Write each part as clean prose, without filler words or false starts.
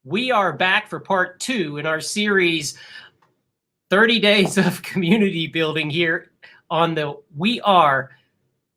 We are back for part 2 in our series, 30 Days of Community Building, here on the We Are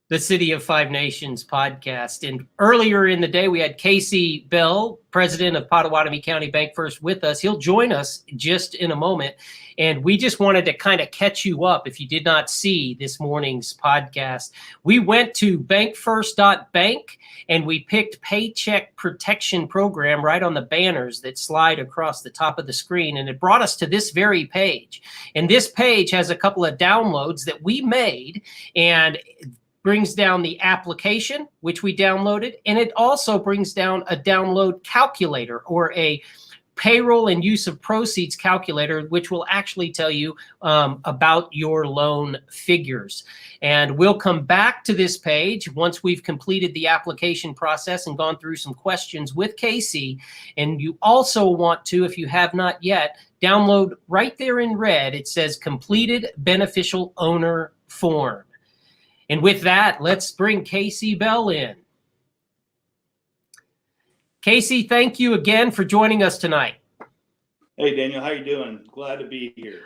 the City of Five Nations podcast. And earlier in the day, we had Casey Bell, president of Potawatomi County BancFirst, with us. He'll join us just in a moment. And we just wanted to kind of catch you up if you did not see this morning's podcast. We went to BancFirst.bank and we picked Paycheck Protection Program right on the banners that slide across the top of the screen. And it brought us to this very page. And this page has a couple of downloads that we made, and brings down the application, which we downloaded, and it also brings down a download calculator, or a payroll and use of proceeds calculator, which will actually tell you about your loan figures. And we'll come back to this page once we've completed the application process and gone through some questions with Casey. And you also want to, if you have not yet, download right there in red, it says completed beneficial owner form. And with that, let's bring Casey Bell in. Casey, thank you again for joining us tonight. Hey, Daniel, how you doing? Glad to be here.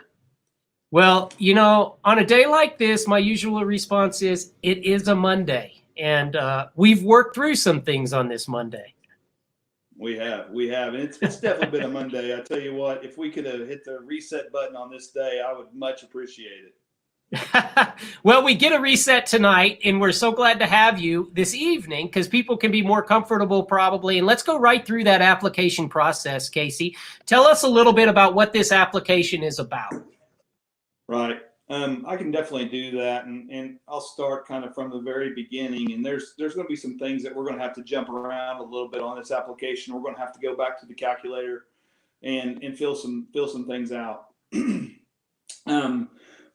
Well, you know, on a day like this, my usual response is, it is a Monday. And we've worked through some things on this Monday. We have. And it's definitely been a Monday. I tell you what, if we could have hit the reset button on this day, I would much appreciate it. Well, we get a reset tonight, and we're so glad to have you this evening because people can be more comfortable probably. And let's go right through that application process, Casey. Tell us a little bit about what this application is about. Right. I can definitely do that. And I'll start kind of from the very beginning. And there's going to be some things that we're going to have to jump around a little bit on this application. We're going to have to go back to the calculator and fill some things out.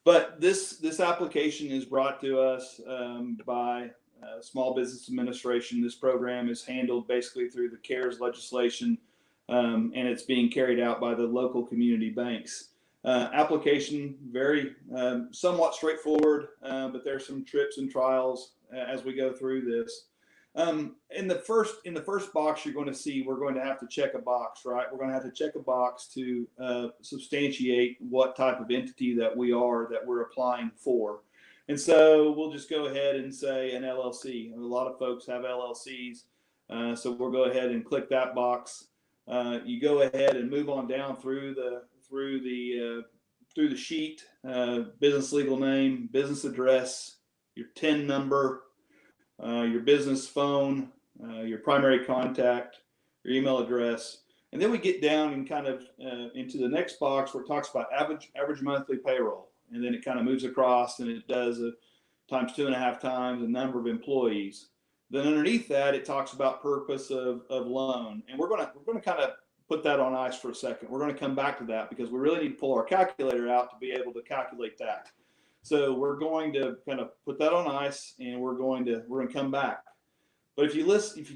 But this application is brought to us by Small Business Administration. This program is handled basically through the CARES legislation, and it's being carried out by the local community banks. Application very somewhat straightforward, but there's some trips and trials as we go through this. In the first box, you're going to see we're going to have to check a box, right? We're going to have to check a box to substantiate what type of entity that we're applying for. And so we'll just go ahead and say an LLC. And a lot of folks have LLCs, so we'll go ahead and click that box. You go ahead and move on down through the sheet: business legal name, business address, your TIN number, your business phone, your primary contact, your email address. And then we get down and kind of into the next box where it talks about average monthly payroll. And then it kind of moves across and it does times 2.5 times the number of employees. Then underneath that, it talks about purpose of loan. And we're going to kind of put that on ice for a second. We're going to come back to that because we really need to pull our calculator out to be able to calculate that. So we're going to kind of put that on ice, and we're going to come back. But if you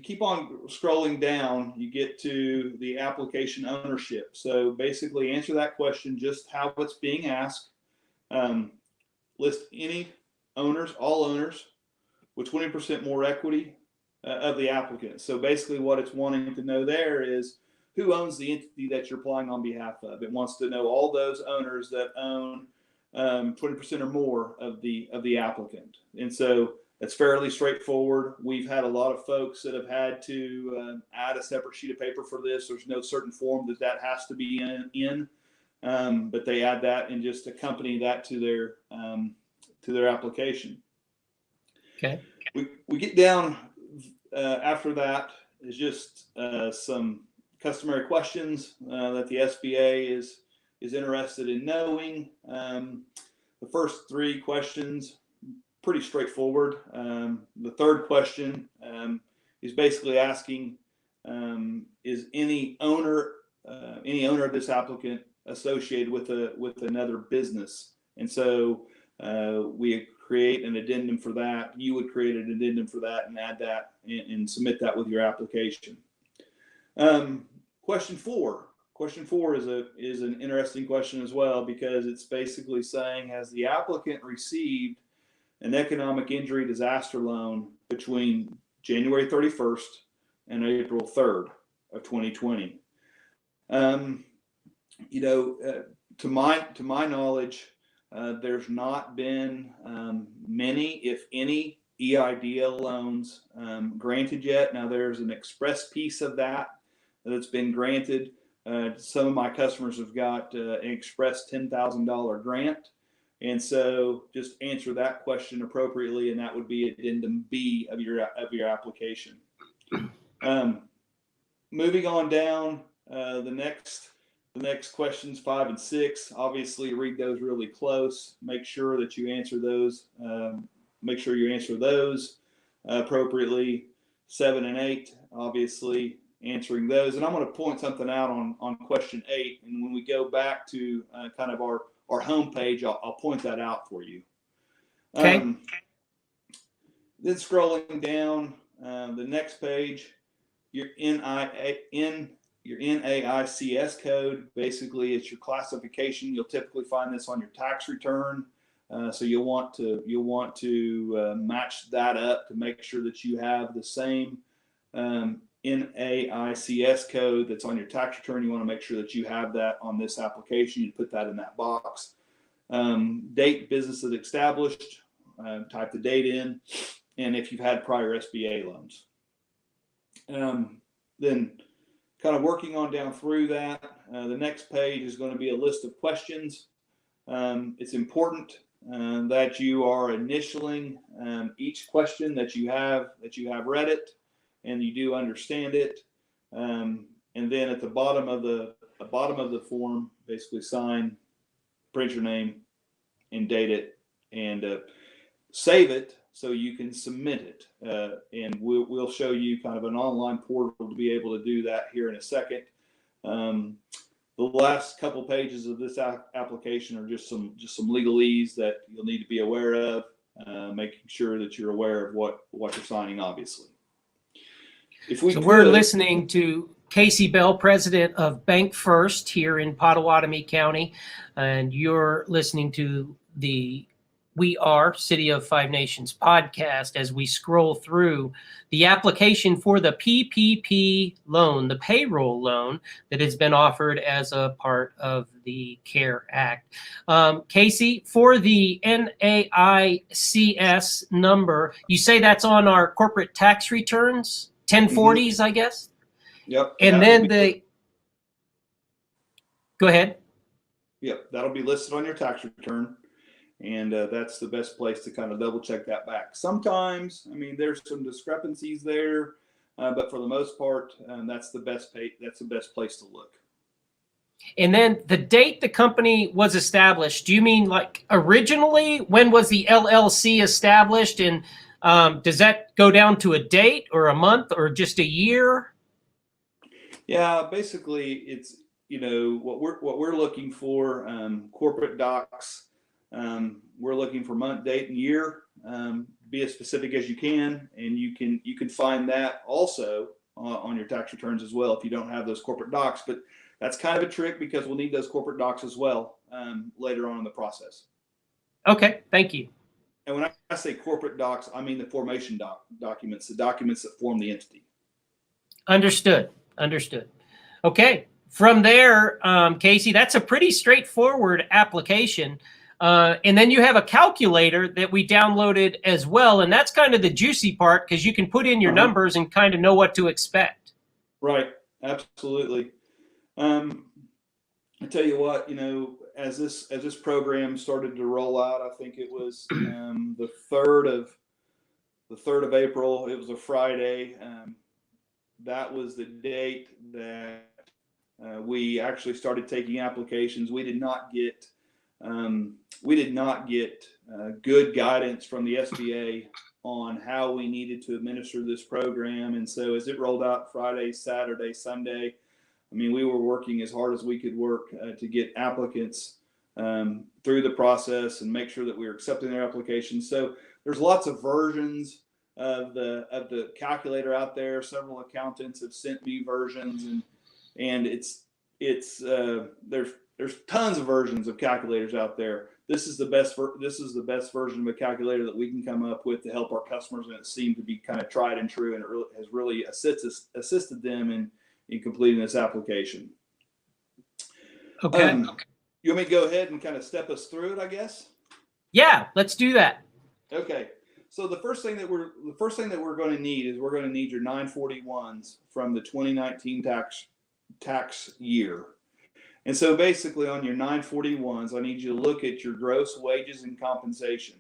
keep on scrolling down, you get to the application ownership. So basically, answer that question just how it's being asked. List any owners, all owners, with 20% more equity of the applicant. So basically, what it's wanting to know there is who owns the entity that you're applying on behalf of. It wants to know all those owners that own 20% or more of the applicant. And so it's fairly straightforward. We've had a lot of folks that have had to add a separate sheet of paper for this. There's no certain form that has to be in, but they add that and just accompany that to their application. Okay. We get down after that is just some customary questions that the SBA is interested in knowing. The first 3 questions, pretty straightforward. The third question is basically asking, is any owner of this applicant associated with another business? And so we create an addendum for that. You would create an addendum for that and add that and submit that with your application. Question four is an interesting question as well, because it's basically saying, has the applicant received an economic injury disaster loan between January 31st and April 3rd of 2020? You know, to my knowledge, there's not been many, if any, EIDL loans granted yet. Now there's an express piece of that that's been granted. Some of my customers have got an express $10,000 grant. And so just answer that question appropriately, and that would be addendum B of your application. Moving on down, the next questions 5 and 6. Obviously, read those really close. Make sure that you answer those. Appropriately. 7 and 8, obviously answering those. And I'm going to point something out on question 8. And when we go back to kind of our homepage, I'll point that out for you. Okay. Then scrolling down the next page, your NAICS code. Basically, it's your classification. You'll typically find this on your tax return. So you'll want to match that up to make sure that you have the same NAICS code that's on your tax return. You want to make sure that you have that on this application. You put that in that box. Date business is established. Type the date in, and if you've had prior SBA loans. Then kind of working on down through that, the next page is going to be a list of questions. It's important that you are initialing each question that you have read it and you do understand it. And then at the bottom of the form, basically sign, print your name, and date it, and save it so you can submit it. And we'll show you kind of an online portal to be able to do that here in a second. The last couple pages of this application are just some legalese that you'll need to be aware of, making sure that you're aware of what you're signing, obviously. We're listening to Casey Bell, president of BancFirst here in Pottawatomie County, and you're listening to the We Are City of Five Nations podcast as we scroll through the application for the PPP loan, the payroll loan that has been offered as a part of the CARE Act. Casey, for the NAICS number, you say that's on our corporate tax returns, 1040s, I guess? Yep. And then go ahead. Yep, that'll be listed on your tax return. And that's the best place to kind of double check that back. Sometimes, I mean, there's some discrepancies there, but for the most part, that's the best place to look. And then the date the company was established, do you mean like originally? When was the LLC established? And does that go down to a date or a month or just a year? Yeah, basically it's, what we're looking for, corporate docs. We're looking for month, date, and year. Be as specific as you can, and you can find that also on your tax returns as well if you don't have those corporate docs. But that's kind of a trick because we'll need those corporate docs as well later on in the process. Okay, thank you. And when I say corporate docs, I mean the formation documents, the documents that form the entity. Understood. Okay, from there, Casey, that's a pretty straightforward application. And then you have a calculator that we downloaded as well. And that's kind of the juicy part because you can put in your numbers and kind of know what to expect. Right. Absolutely. I tell you what, as this program started to roll out, I think it was the 3rd of April. It was a Friday. That was the date that we actually started taking applications. We did not get good guidance from the SBA on how we needed to administer this program. And so as it rolled out Friday, Saturday, Sunday, I mean, we were working as hard as we could work to get applicants through the process and make sure that we were accepting their applications. So there's lots of versions of the calculator out there. Several accountants have sent me versions, and there's tons of versions of calculators out there. This is the best version of a calculator that we can come up with to help our customers, and it seemed to be kind of tried and true, and it has really assisted them in completing this application. Okay. You want me to go ahead and kind of step us through it, I guess? Yeah, let's do that. Okay. So the first thing that we're going to need is we're going to need your 941s from the 2019 tax year. And so basically on your 941s, I need you to look at your gross wages and compensation.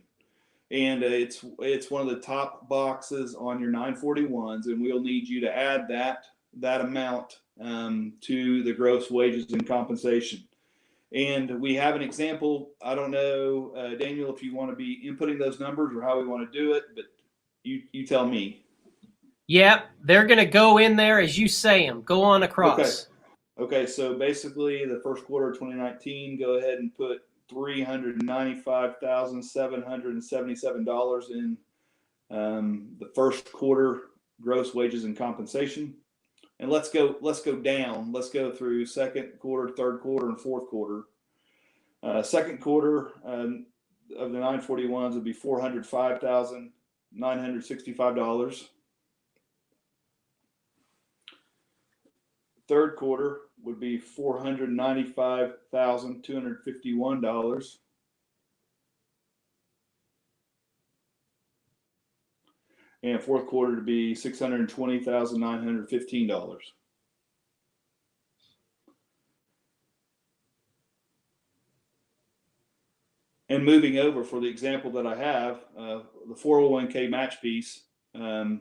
And it's one of the top boxes on your 941s, and we'll need you to add that amount to the gross wages and compensation. And we have an example. I don't know, Daniel, if you want to be inputting those numbers or how we want to do it, but you tell me. Yep, they're going to go in there as you say them. Go on across. Okay, so basically the first quarter of 2019, go ahead and put $395,777 in the first quarter gross wages and compensation. And let's go down. Let's go through second quarter, third quarter, and fourth quarter. Second quarter of the 941s would be $405,965. Third quarter would be $495,251. And fourth quarter to be $620,915. And moving over for the example that I have, the 401k match piece, that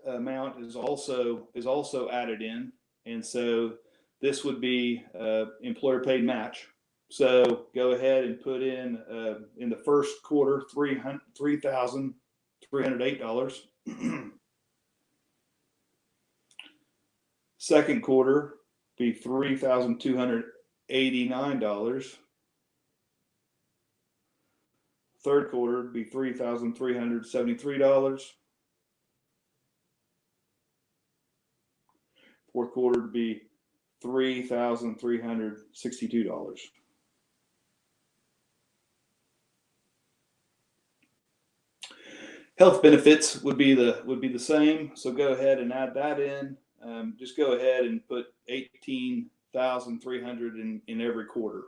amount is also added in, and so this would be employer paid match. So go ahead and put in the first quarter $3,308. Second quarter be $3,289. Third quarter would be $3,373. Fourth quarter would be $3,362. Health benefits would be the same. So go ahead and add that in. Just go ahead and put $18,300 in every quarter.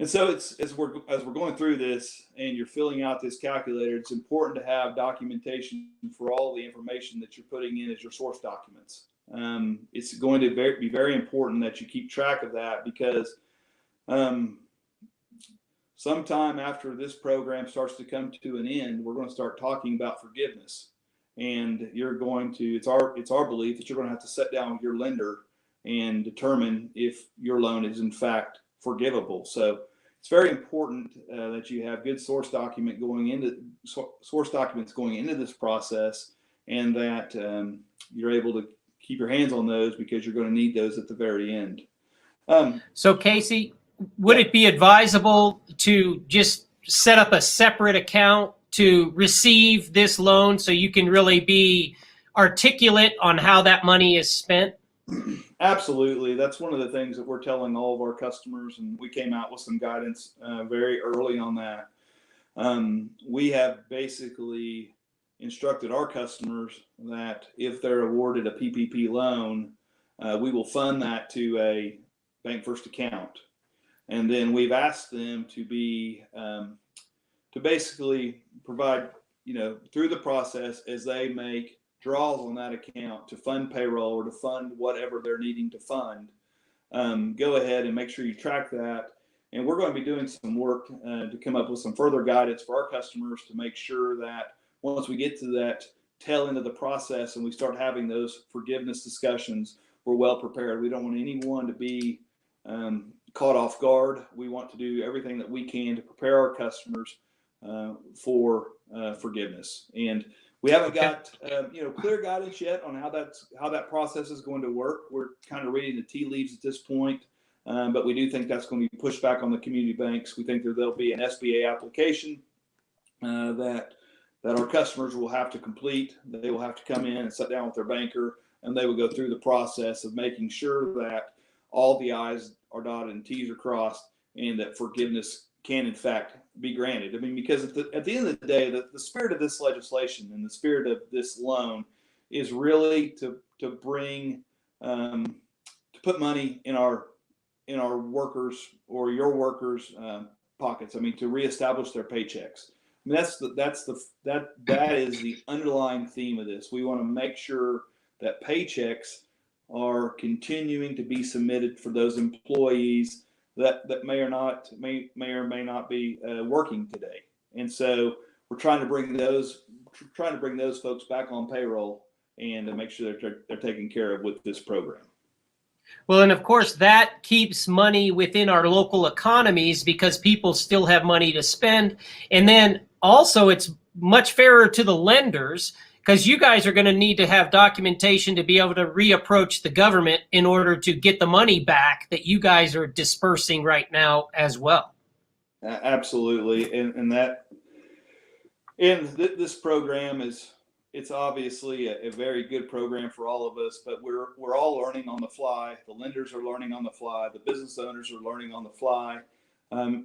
And so as we're going through this and you're filling out this calculator, it's important to have documentation for all the information that you're putting in as your source documents. It's going to be very important that you keep track of that, because sometime after this program starts to come to an end, we're going to start talking about forgiveness. And it's our belief that you're going to have to sit down with your lender and determine if your loan is in fact forgivable. So it's very important that you have good source documents going into this process, and that you're able to keep your hands on those, because you're going to need those at the very end. So Casey, would it be advisable to just set up a separate account to receive this loan so you can really be articulate on how that money is spent? Absolutely. That's one of the things that we're telling all of our customers, and we came out with some guidance very early on that. We have basically instructed our customers that if they're awarded a PPP loan, we will fund that to a BancFirst account. And then we've asked them to basically provide, through the process, as they make draws on that account to fund payroll or to fund whatever they're needing to fund, go ahead and make sure you track that. And we're going to be doing some work to come up with some further guidance for our customers to make sure that once we get to that tail end of the process and we start having those forgiveness discussions, we're well prepared. We don't want anyone to be caught off guard. We want to do everything that we can to prepare our customers for forgiveness. And we haven't got clear guidance yet on how that process is going to work. We're kind of reading the tea leaves at this point, but we do think that's going to be pushed back on the community banks. We think that there'll be an SBA application that our customers will have to complete. They will have to come in and sit down with their banker, and they will go through the process of making sure that all the I's are dotted and T's are crossed, and that forgiveness can in fact be granted. I mean, because at the end of the day, the spirit of this legislation and the spirit of this loan is really to bring to put money in our workers or your workers' pockets. I mean, to reestablish their paychecks. I mean, that is the underlying theme of this. We want to make sure that paychecks are continuing to be submitted for those employees that may or may not be working today. And so we're trying to bring those folks back on payroll and to make sure they're taken care of with this program. Well, and of course, that keeps money within our local economies because people still have money to spend. And then also, it's much fairer to the lenders because you guys are going to need to have documentation to be able to reapproach the government in order to get the money back that you guys are dispersing right now as well. Absolutely. This program it's obviously a very good program for all of us, but we're all learning on the fly. The lenders are learning on the fly. The business owners are learning on the fly.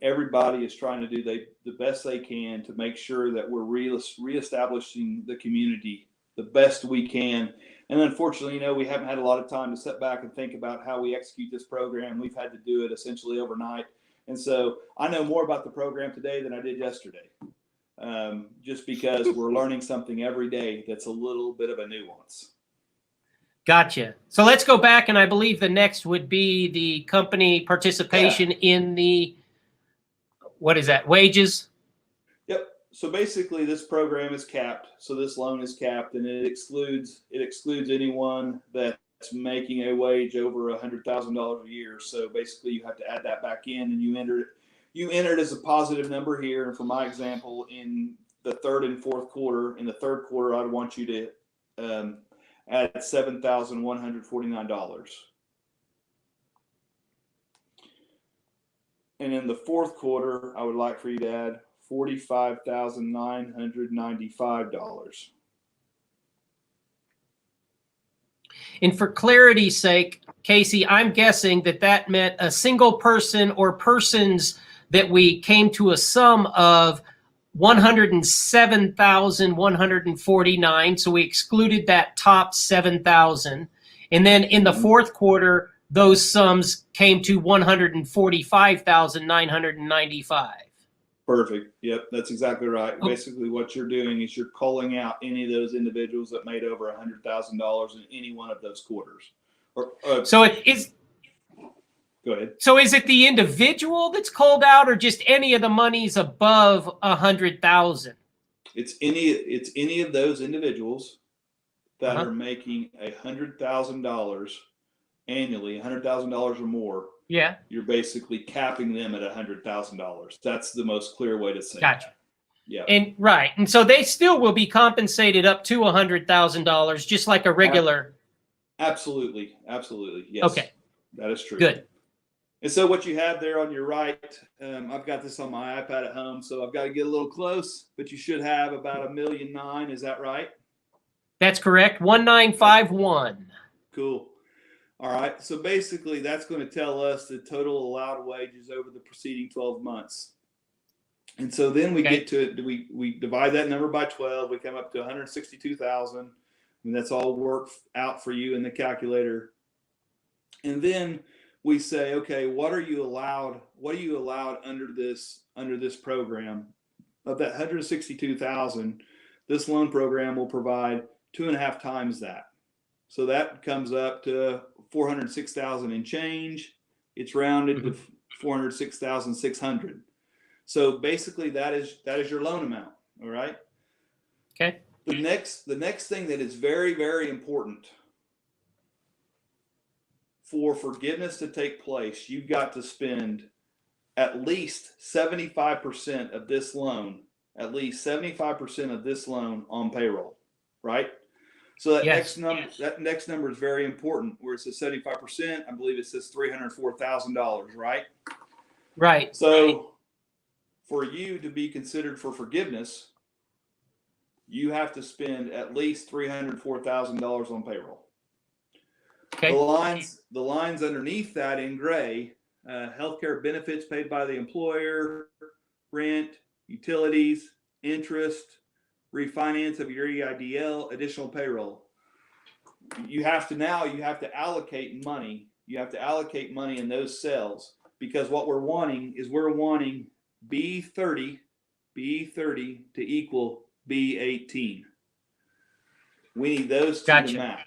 Everybody is trying to do the best they can to make sure that we're reestablishing the community the best we can. And unfortunately, we haven't had a lot of time to sit back and think about how we execute this program. We've had to do it essentially overnight. And so I know more about the program today than I did yesterday. Just because we're learning something every day that's a little bit of a nuance. Gotcha. So let's go back, and I believe the next would be the company participation in the, what is that, wages? Yep. So basically this program is capped. So this loan is capped, and it excludes anyone that's making a wage over $100,000 a year. So basically you have to add that back in, and you enter it as a positive number here. And for my example, in the third and fourth quarter, in the third quarter, I'd want you to add $7,149. And in the fourth quarter, I would like for you to add $45,995. And for clarity's sake, Casey, I'm guessing that meant a single person or persons that we came to a sum of 107,149. So we excluded that top 7,000. And then in the fourth quarter, those sums came to 145,995. Perfect. Yep, that's exactly right. Okay. Basically, what you're doing is you're calling out any of those individuals that made over $100,000 in any one of those quarters. So it is. Go ahead. So is it the individual that's called out, or just any of the monies above 100,000? It's any of those individuals that are making $100,000 annually, $100,000 or more. Yeah. You're basically capping them at $100,000. That's the most clear way to say Gotcha. That. Yeah. And right. And so they still will be compensated up to $100,000, just like a regular. Absolutely. Absolutely. Yes. Okay. That is true. Good. And so what you have there on your right, I've got this on my iPad at home, so I've got to get a little close, but you should have about $1.9 million. Is that right? That's correct. 1951. Cool. All right. So basically that's going to tell us the total allowed wages over the preceding 12 months. And so then we get to it. We divide that number by 12. We come up to 162,000. And that's all worked out for you in the calculator. And then we say, okay, what are you allowed under this program? Of that 162,000, this loan program will provide 2.5 times that. So that comes up to 406,000 and change. It's rounded to 406,600. So basically that is your loan amount. All right. Okay. The next thing that is very, very important for forgiveness to take place, you've got to spend at least 75% of this loan, on payroll, right? So that next number is very important. Where it says 75%, I believe it says $304,000, right? Right. So for you to be considered for forgiveness, you have to spend at least $304,000 on payroll. Okay. The lines underneath that in gray, healthcare benefits paid by the employer, rent, utilities, interest, refinance of your EIDL, additional payroll. you have to allocate money. You have to allocate money in those cells, because what we're wanting B30 to equal B18. We need those two to match.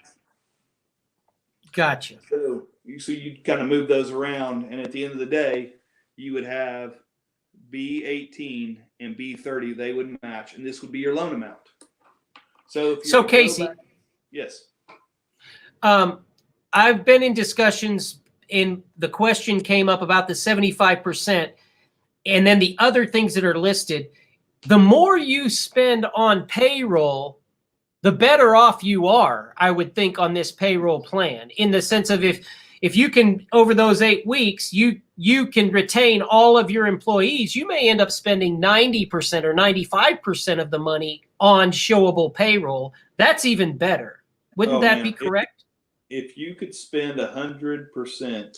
Gotcha. So you kind of move those around, and at the end of the day, you would have B18 and B30. They would match, and this would be your loan amount. So Casey, yes. I've been in discussions, and the question came up about the 75%, and then the other things that are listed. The more you spend on payroll, the better off you are, I would think, on this payroll plan, in the sense of if you can, over those 8 weeks, you can retain all of your employees, you may end up spending 90% or 95% of the money on showable payroll. That's even better. Wouldn't that be correct? If you could spend 100%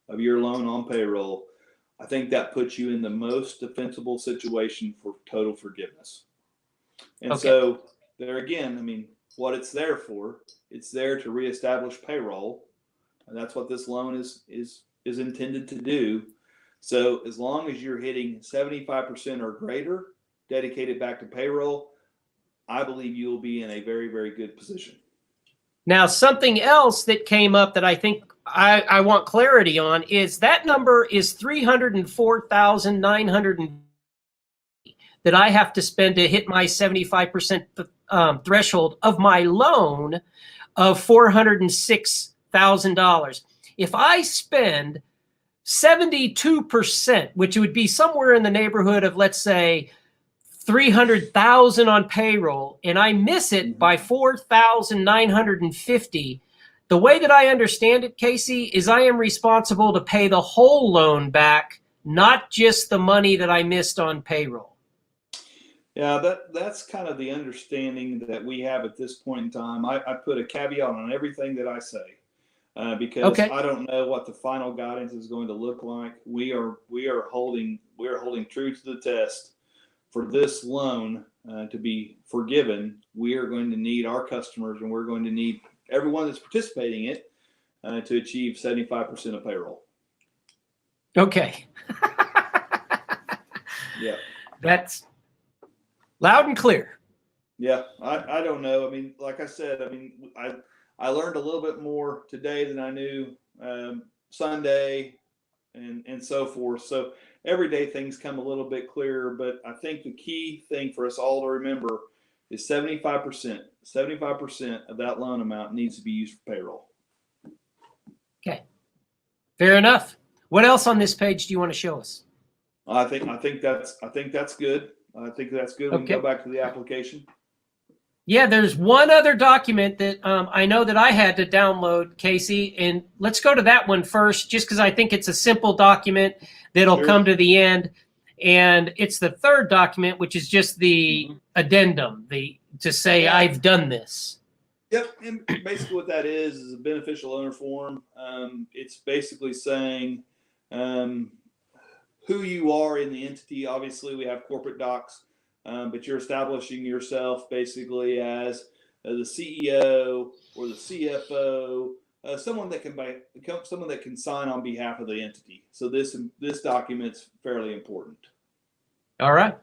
of your loan on payroll, I think that puts you in the most defensible situation for total forgiveness. And so there again, I mean, what it's there for, it's there to reestablish payroll. And that's what this loan is intended to do. So as long as you're hitting 75% or greater dedicated back to payroll, I believe you will be in a very, very good position. Now, something else that came up that I think I want clarity on is that number is $304,900 that I have to spend to hit my 75% threshold of my loan of $406,000. If I spend 72%, which would be somewhere in the neighborhood of, let's say, $300,000 on payroll, and I miss it by $4,950. The way that I understand it, Casey, is I am responsible to pay the whole loan back, not just the money that I missed on payroll. Yeah, that's kind of the understanding that we have at this point in time. I put a caveat on everything that I say because I don't know what the final guidance is going to look like. We are holding true to the test. For this loan to be forgiven, we are going to need our customers, and we're going to need everyone that's participating in it to achieve 75% of payroll. Okay. Yeah. That's loud and clear. Yeah. I don't know. I mean, like I said, I learned a little bit more today than I knew Sunday and so forth. So everyday things come a little bit clearer, but I think the key thing for us all to remember is 75%. 75% of that loan amount needs to be used for payroll. Okay. Fair enough. What else on this page do you want to show us? I think that's good. I think that's good. We can go back to the application. Yeah, there's one other document that I know that I had to download, Casey, and let's go to that one first, just because I think it's a simple document that'll come to the end. And it's the third document, which is just the addendum, to say I've done this. Yep, and basically what that is a beneficial owner form. It's basically saying who you are in the entity. Obviously, we have corporate docs. But you're establishing yourself basically as the CEO or the CFO, someone that can sign on behalf of the entity. So this document's fairly important. All right.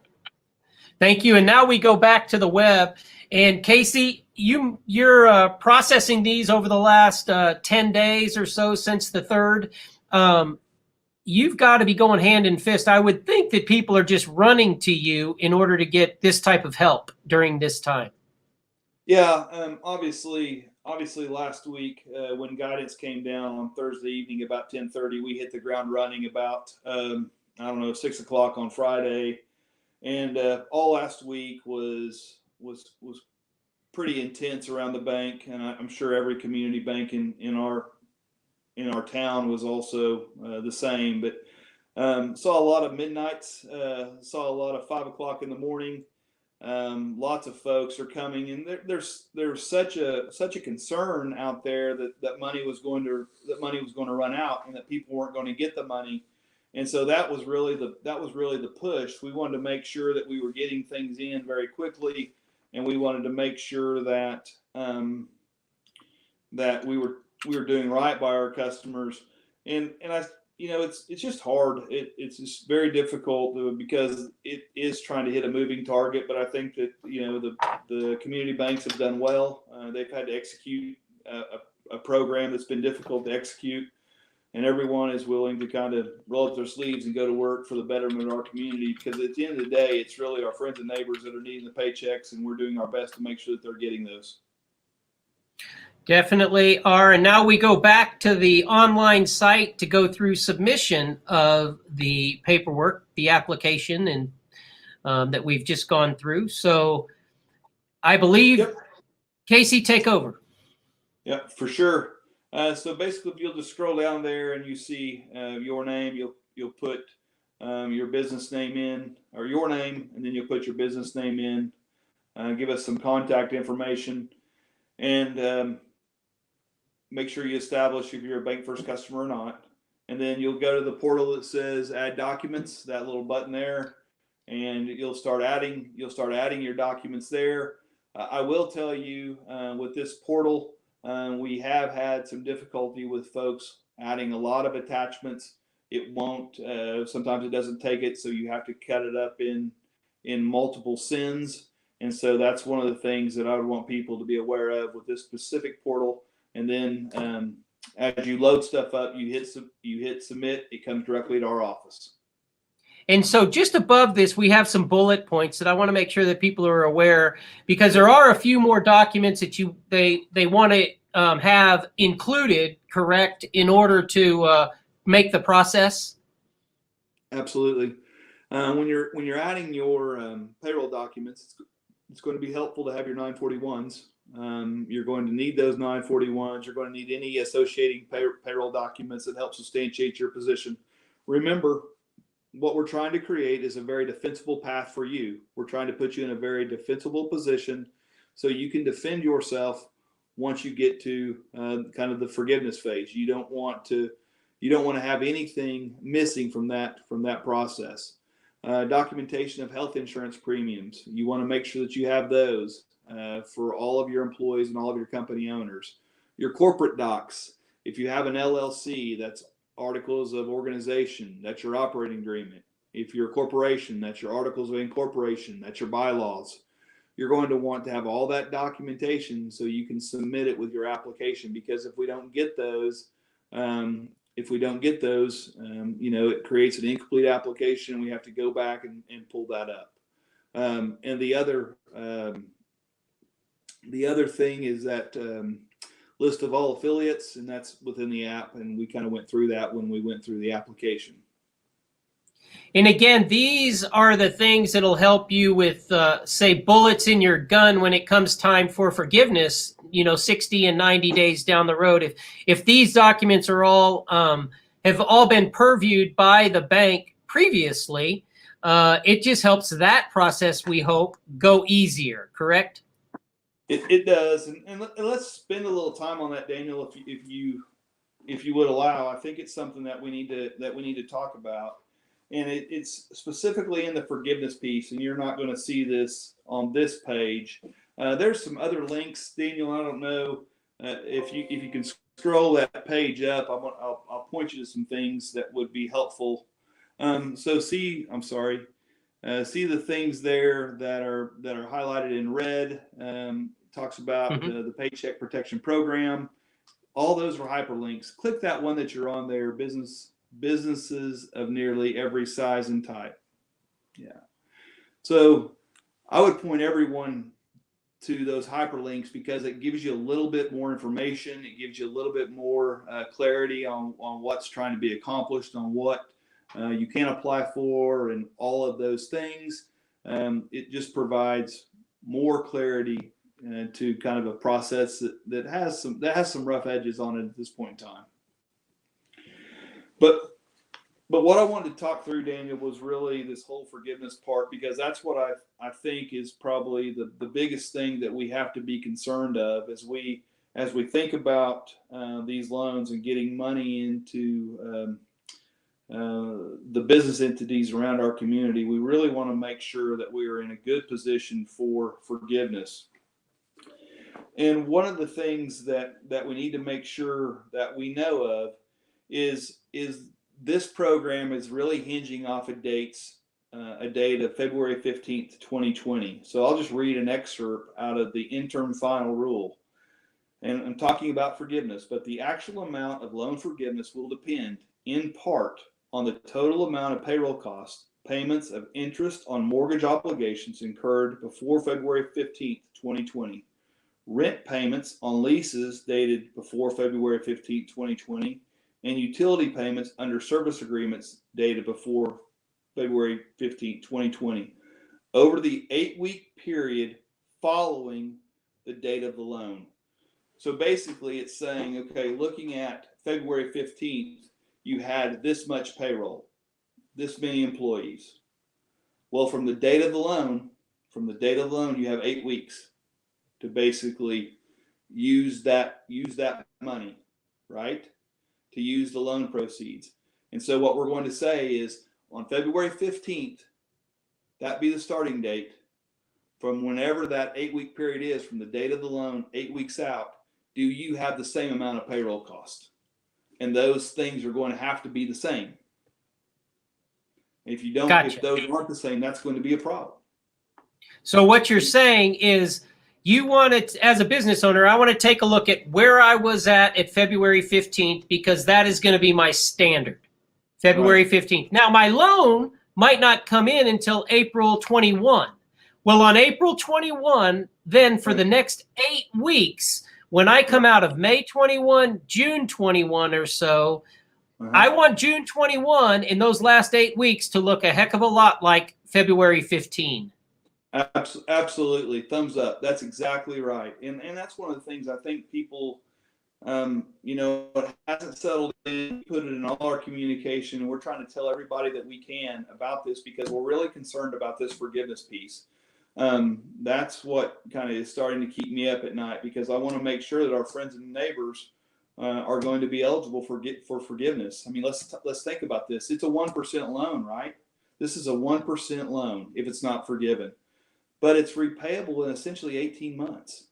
Thank you. And now we go back to the web. And Casey, you're processing these over the last 10 days or so since the 3rd. You've got to be going hand in fist. I would think that people are just running to you in order to get this type of help during this time. Yeah, obviously last week when guidance came down on Thursday evening about 10:30, we hit the ground running about 6 o'clock on Friday, and all last week was pretty intense around the bank, and I'm sure every community bank in our town was also the same, but saw a lot of midnights, saw a lot of 5 o'clock in the morning. Lots of folks are coming, and there's such a concern out there that money was going to run out, and that people weren't going to get the money, and so that was really the push. We wanted to make sure that we were getting things in very quickly, and we wanted to make sure that that we were doing right by our customers, and I, it's just hard. It's just very difficult because it is trying to hit a moving target. But I think that the community banks have done well. They've had to execute a program that's been difficult to execute, and everyone is willing to kind of roll up their sleeves and go to work for the betterment of our community. Because at the end of the day, it's really our friends and neighbors that are needing the paychecks, and we're doing our best to make sure that they're getting those. Definitely are. And now we go back to the online site to go through submission of the paperwork, the application, and that we've just gone through. So I believe, Yep. Casey, take over. Yep, for sure. So basically, you'll just scroll down there and you see your name. You'll put your business name in, or your name, and then you'll put your business name in. Give us some contact information, and make sure you establish if you're a BancFirst customer or not. And then you'll go to the portal that says Add Documents, that little button there, and you'll start adding your documents there. I will tell you, with this portal, we have had some difficulty with folks adding a lot of attachments. It won't. Sometimes it doesn't take it, so you have to cut it up in multiple sends. And so that's one of the things that I would want people to be aware of with this specific portal. And then as you load stuff up, you hit submit. It comes directly to our office. And so just above this, we have some bullet points that I want to make sure that people are aware, because there are a few more documents that they want to have included, correct, in order to make the process. Absolutely. When you're adding your payroll documents, it's going to be helpful to have your 941s. You're going to need those 941s. You're going to need any associating payroll documents that help substantiate your position. Remember, what we're trying to create is a very defensible path for you. We're trying to put you in a very defensible position so you can defend yourself once you get to kind of the forgiveness phase. You don't want to have anything missing from that process. Documentation of health insurance premiums. You want to make sure that you have those for all of your employees and all of your company owners. Your corporate docs. If you have an LLC, that's articles of organization. That's your operating agreement. If you're a corporation, that's your articles of incorporation. That's your bylaws. You're going to want to have all that documentation so you can submit it with your application. Because if we don't get those, it creates an incomplete application, and we have to go back and pull that up. And the other thing is that list of all affiliates, and that's within the app, and we kind of went through that when we went through the application. And again, these are the things that'll help you with, say, bullets in your gun when it comes time for forgiveness, 60 and 90 days down the road. If these documents are all have all been purviewed by the bank previously, it just helps that process, we hope, go easier, correct? It does, and let's spend a little time on that, Daniel, if you would allow. I think it's something that we need to talk about, and it's specifically in the forgiveness piece. And you're not going to see this on this page. There's some other links, Daniel. I don't know if you can scroll that page up. I'll point you to some things that would be helpful. See the things there that are highlighted in red. Talks about the Paycheck Protection Program. All those are hyperlinks. Click that one that you're on there. Businesses of nearly every size and type. Yeah. So I would point everyone to those hyperlinks because it gives you a little bit more information. It gives you a little bit more clarity on what's trying to be accomplished, on what you can apply for, and all of those things. It just provides more clarity to kind of a process that has some rough edges on it at this point in time. But what I wanted to talk through, Daniel, was really this whole forgiveness part, because that's what I think is probably the biggest thing that we have to be concerned of as we think about these loans and getting money into the business entities around our community. We really want to make sure that we are in a good position for forgiveness. And one of the things that we need to make sure that we know of is this program is really hinging off of dates, a date of February 15th, 2020. So I'll just read an excerpt out of the interim final rule. And I'm talking about forgiveness, but the actual amount of loan forgiveness will depend in part on the total amount of payroll costs, payments of interest on mortgage obligations incurred before February 15th, 2020, rent payments on leases dated before February 15th, 2020, and utility payments under service agreements dated before February 15th, 2020, over the 8-week period following the date of the loan. So basically it's saying, okay, looking at February 15th, you had this much payroll, this many employees. Well, from the date of the loan, you have 8 weeks to basically use that money, right? To use the loan proceeds. And so what we're going to say is on February 15th, that be the starting date. From whenever that 8-week period is, from the date of the loan, 8 weeks out, do you have the same amount of payroll cost? And those things are going to have to be the same. If you don't, Gotcha. If those aren't the same, that's going to be a problem. So what you're saying is you want to, as a business owner, I want to take a look at where I was at February 15th, because that is going to be my standard, February 15th. Now, my loan might not come in until April 21. Well, on April 21, then for the next 8 weeks, when I come out of May 21, June 21 or so, I want June 21 in those last 8 weeks to look a heck of a lot like February 15. Absolutely. Thumbs up. That's exactly right. And that's one of the things I think people, it hasn't settled in, put it in all our communication. And we're trying to tell everybody that we can about this because we're really concerned about this forgiveness piece. That's what kind of is starting to keep me up at night, because I want to make sure that our friends and neighbors are going to be eligible for forgiveness. I mean, let's think about this. It's a 1% loan, right? This is a 1% loan if it's not forgiven, but it's repayable in essentially 18 months.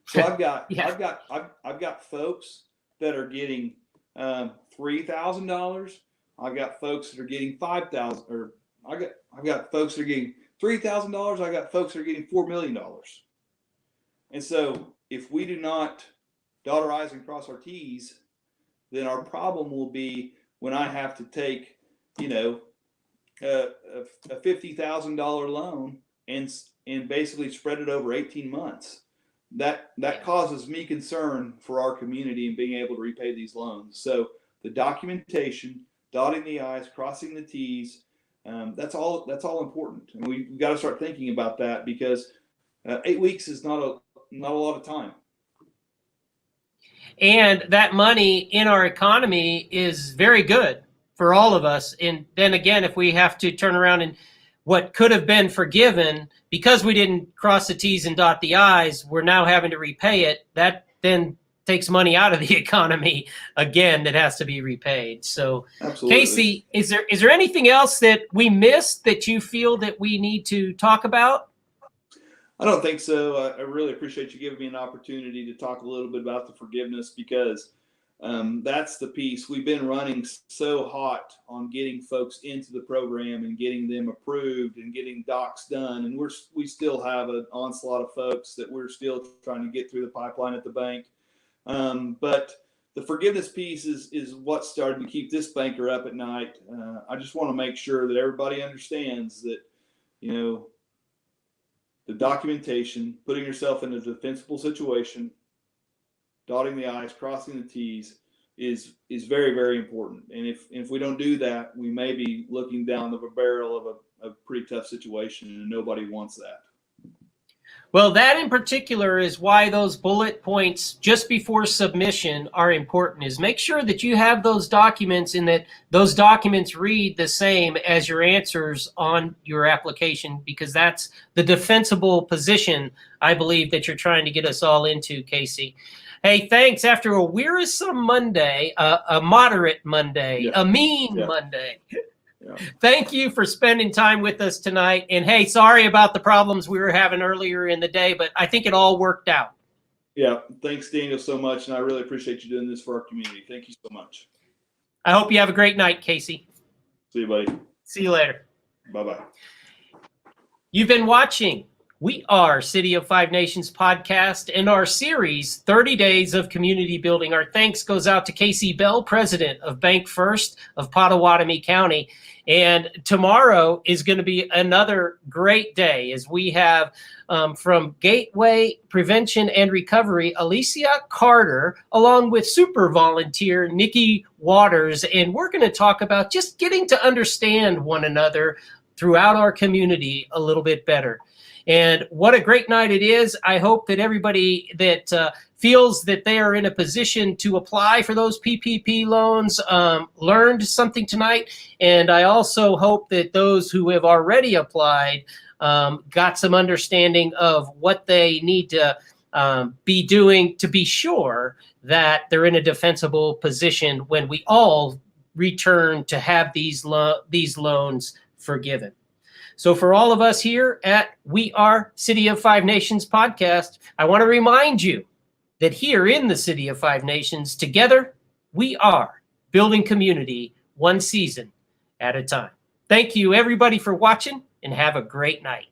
So I've got folks that are getting $3,000. I've got folks that are getting $5,000, or I've got folks that are getting $3,000. I got folks that are getting $4 million. And so if we do not dot our I's and cross our T's, then our problem will be when I have to take, a $50,000 loan and basically spread it over 18 months. That causes me concern for our community and being able to repay these loans. So the documentation, dotting the I's, crossing the T's, that's all important, and we've got to start thinking about that, because 8 weeks is not a lot of time. And that money in our economy is very good for all of us. And then again, if we have to turn around and what could have been forgiven because we didn't cross the T's and dot the I's, we're now having to repay it. That then takes money out of the economy again that has to be repaid. So absolutely. Casey, is there anything else that we missed that you feel that we need to talk about? I don't think so. I really appreciate you giving me an opportunity to talk a little bit about the forgiveness, because that's the piece. We've been running so hot on getting folks into the program and getting them approved and getting docs done. And we still have an onslaught of folks that we're still trying to get through the pipeline at the bank. But the forgiveness piece is what started to keep this banker up at night. I just want to make sure that everybody understands that, the documentation, putting yourself in a defensible situation, dotting the I's, crossing the T's is very, very important. And if we don't do that, we may be looking down the barrel of a pretty tough situation, and nobody wants that. Well, that in particular is why those bullet points just before submission are important, is make sure that you have those documents and that those documents read the same as your answers on your application, because that's the defensible position, I believe, that you're trying to get us all into, Casey. Hey, thanks. After a wearisome Monday, a moderate Monday, a mean Monday. Thank you for spending time with us tonight. And hey, sorry about the problems we were having earlier in the day, but I think it all worked out. Yeah. Thanks, Daniel, so much. And I really appreciate you doing this for our community. Thank you so much. I hope you have a great night, Casey. See you, buddy. See you later. Bye-bye. You've been watching We Are City of Five Nations podcast and our series, 30 Days of Community Building. Our thanks goes out to Casey Bell, president of BancFirst of Potawatomi County. And tomorrow is going to be another great day as we have from Gateway Prevention and Recovery, Alicia Carter, along with super volunteer Nikki Waters. And we're going to talk about just getting to understand one another throughout our community a little bit better. And what a great night it is. I hope that everybody that feels that they are in a position to apply for those PPP loans learned something tonight. And I also hope that those who have already applied got some understanding of what they need to be doing to be sure that they're in a defensible position when we all return to have these loans forgiven. So for all of us here at We Are City of Five Nations podcast, I want to remind you that here in the City of Five Nations, together, we are building community one season at a time. Thank you, everybody, for watching, and have a great night.